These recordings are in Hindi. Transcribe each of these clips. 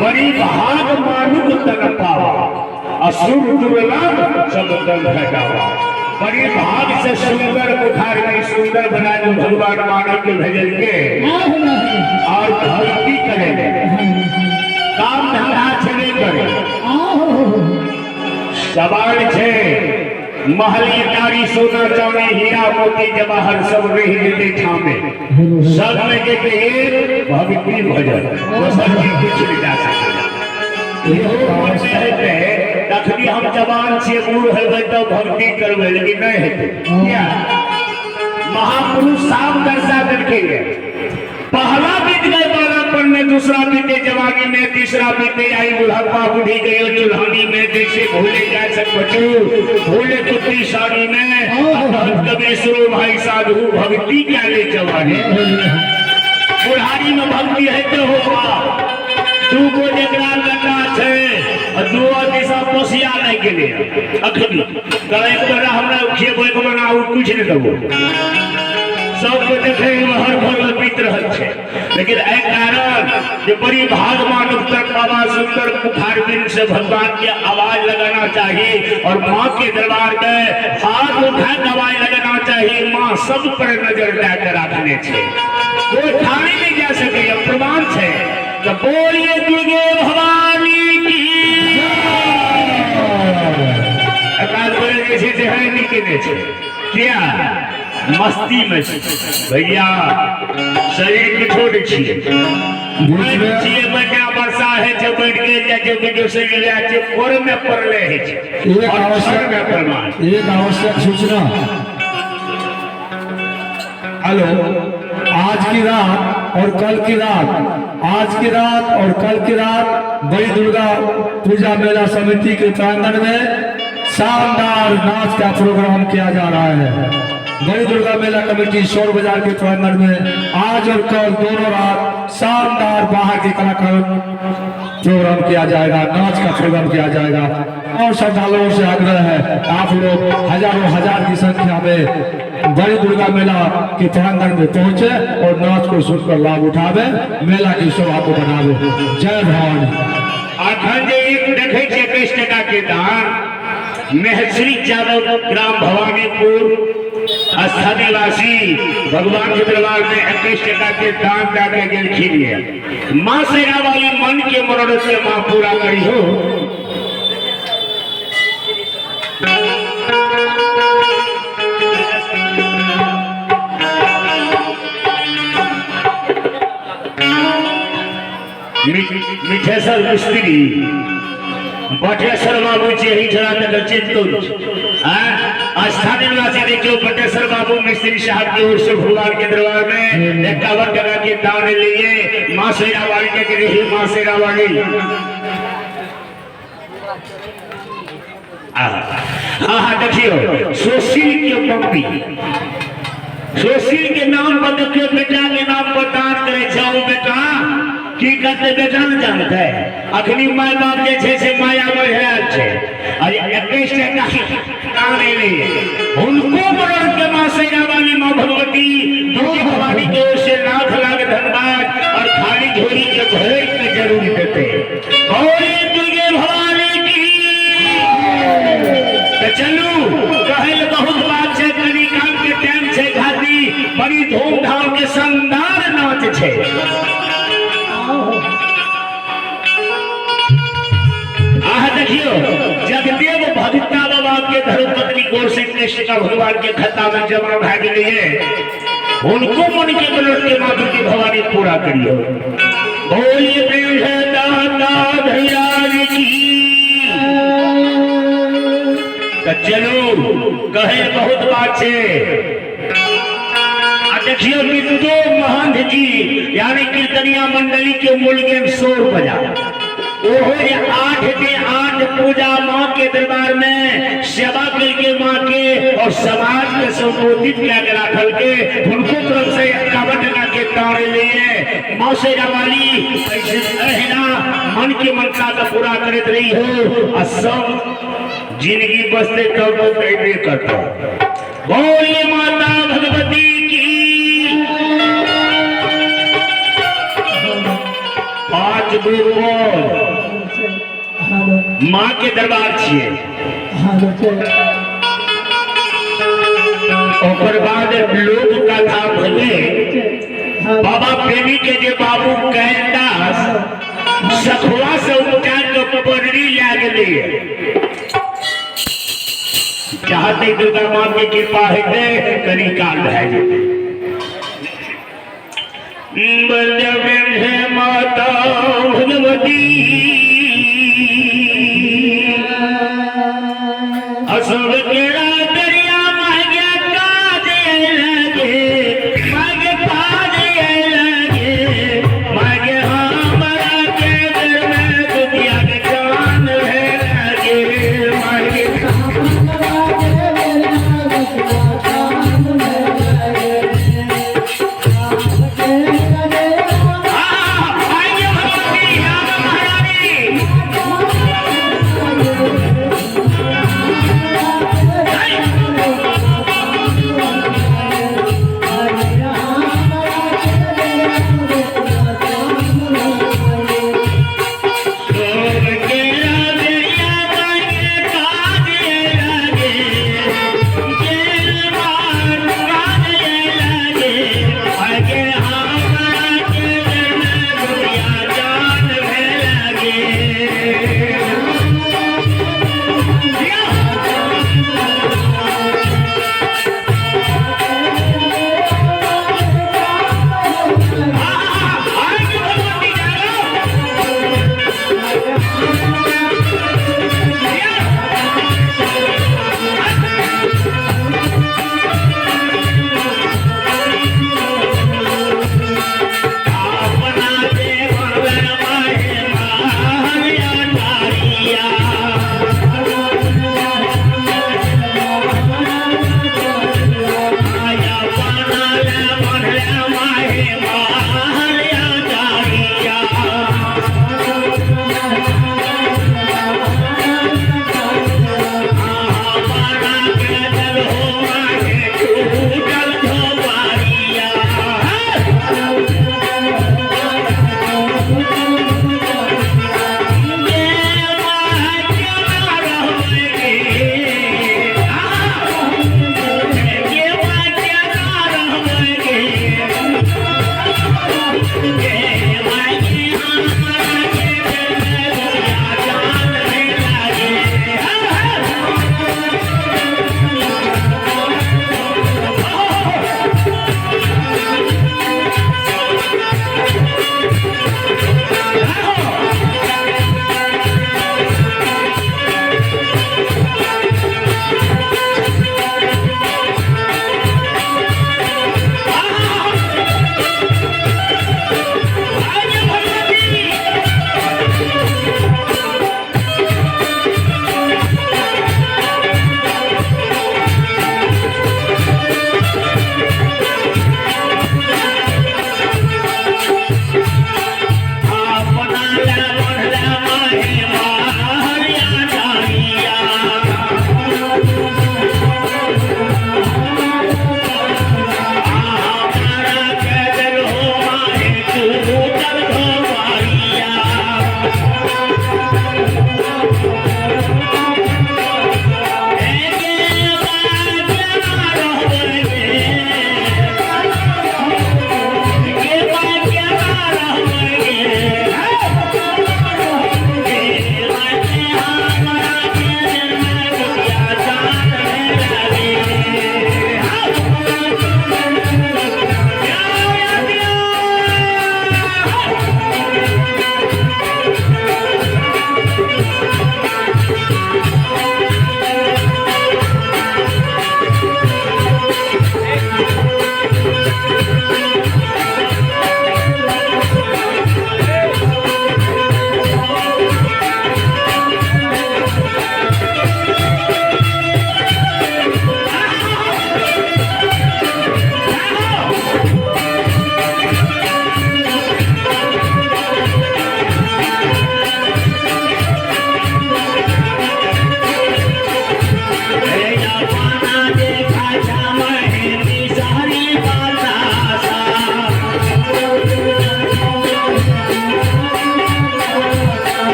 बड़ी भाग मानुक तन पावा, असुर दुर्लभ सब दल घटावा। बड़ी भाग से सुंदर कुठार में सुंदर बना जो भगवान मानव के भजन के और भक्ति करेंगे, काम धंधा छे करे। सवाल छे महली नारी सोना चांदी हीरा मोती जवाहर सब रही देते ठामे, सब में के एक भक्ति भजन दोसर चीज कुछ नहीं जा सकता। तखनी हम जवान से बूढ़ है तो भक्ति करवे, लेकिन नहीं है क्या महापुरुष साफ दर्शा करके पहला बीत गए बालापन में, दूसरा बीते जवानी में, तीसरा बीते आई बुढ़ापा, बुढ़ी गई चुल्हानी में। जैसे भूले जा सक बचू भूले कुत्ती साड़ी में, कभी सुनो भाई साधु भक्ति क्या ले जवानी। बुढ़ारी में भक्ति है तो होगा तू को जगरा लगा छे और दुआ दिशा पोसिया नहीं के लिए अखनी करे पर हमरा खेबो के बनाऊ कुछ नहीं दबो सब को देखे हर भर बीत रहल छे। लेकिन ए कारण जे बड़ी भाग मानव तक आवाज सुंदर पुकार बिन से भगवान की आवाज लगाना चाहिए और माँ के दरबार में हाथ उठा दवाई लगाना चाहिए। माँ सब पर नजर डाकर रखने छे, कोई ठाने नहीं जा सके। प्रमाण छे तो बोलिए दुर्गे भवानी की अकाल बोले जैसे है निकले छे क्या मस्ती में भैया शरीर के छोड़ छिए बड़ा वर्षा है जब बैठ के वीडियो से ले कोर में पड़ले है एक आवश्यक सूचना। हेलो, आज की रात और कल की रात, आज की रात और कल की रात बड़ी दुर्गा पूजा मेला समिति के प्रांगण में शानदार नाच का प्रोग्राम किया जा रहा है। बड़ी दुर्गा मेला कमेटी शोर बाजार के प्रांगण में आज और कल दोनों रात शानदार बाहर के कलाकार प्रोग्राम किया जाएगा, नाच का प्रोग्राम किया जाएगा। और श्रद्धालुओं से आग्रह है आप लोग हजारों हजार की संख्या में बड़ी दुर्गा मेला के प्रांगण में पहुंचे और नाच को सुनकर लाभ उठावे, मेला की शोभा को बढ़ावे। जय भवानी। देखे 21 टका के दान महश्री यादव ग्राम भवानीपुर स्थानीयवासी भगवान के दरबार में 21 टका के दान दाके गेलखिन है। माँ सेना वाली मन के मनोरथ से माँ पूरा करी हो। मिठेश्वर मिस्त्री बटेश्वर बाबू ही जरा तक चिंतुल स्थानीय निवासी देखियो बटेश्वर बाबू मिस्त्री साहब की ओर से भगवान के दरबार में 51 टका के दान लिए। माँ शेरा वाली के रही माँ शेरा वाली देखियो सुशील के मम्मी सुशील के नाम पर देखियो बेटा के नाम पर दान करे जाओ बेटा की करते बेटा न जानते है अखनी माय बाप जे छे से माया बढ़ल छे और 21 टका दान लिए उनको मरण के मां सेना वाली मां भगवती दुर्गा भवानी की ओर से लाख लाख धन्यवाद और खाली झोली के भरे के जरूर देते। बोले दुर्गे भवानी की। तो चलू कहल बहुत बात छे, कनी काम के टाइम छे, घाटी बड़ी धूमधाम के शानदार नाच छे। देखियो जगदेव भगता बाबा के धर्मपत्नी गौर से कृष्ण का भगवान के खत्ता में जमा भाग लिए उनको मन के मनोरथ के माँ दुर्गी भवानी पूरा करियो। बोलिए प्रेम है दाता भैया की। तो चलो कहे बहुत बात छे। देखियो मित्रो महंत जी यानी कीर्तनिया मंडली के मूल गेम 100 बजा ओहो 8 के 8 पूजा माँ के दरबार में सेवा करके माँ के और समाज के संबोधित किया गया राखल के उनको तरफ से 51 टका के तारे लिए माँ से वाली रहना मन की मनता का पूरा करत रही हो और सब जिंदगी बसते तब तो कहते करता। बोलिए माता भगवती की। 5 गोपाल माँ के दरबार छिए ओकर बाद लोक कथा भले बाबा प्रेमी के जे बाबू कैलाश सखुआ से उपचार के पगड़ी ला गेली चाहते दुर्गा माँ की कृपा हेते करी काल भए जेते बलवे माता भगवती असुर केरा दरिया मागे काजे लगे मागे काजे लगे मागे हमरा के दिल में दुनिया के जान है लगे मागे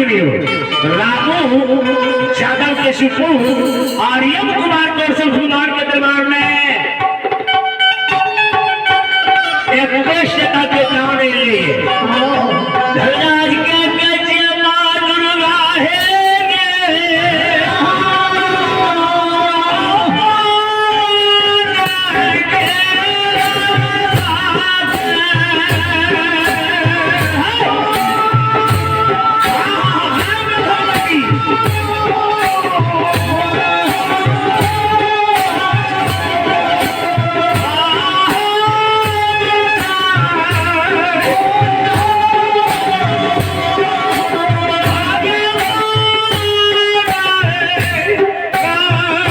सुनियो रामू यादव के सुपुत्र आर्यन कुमार कौशल कुमार के दरबार में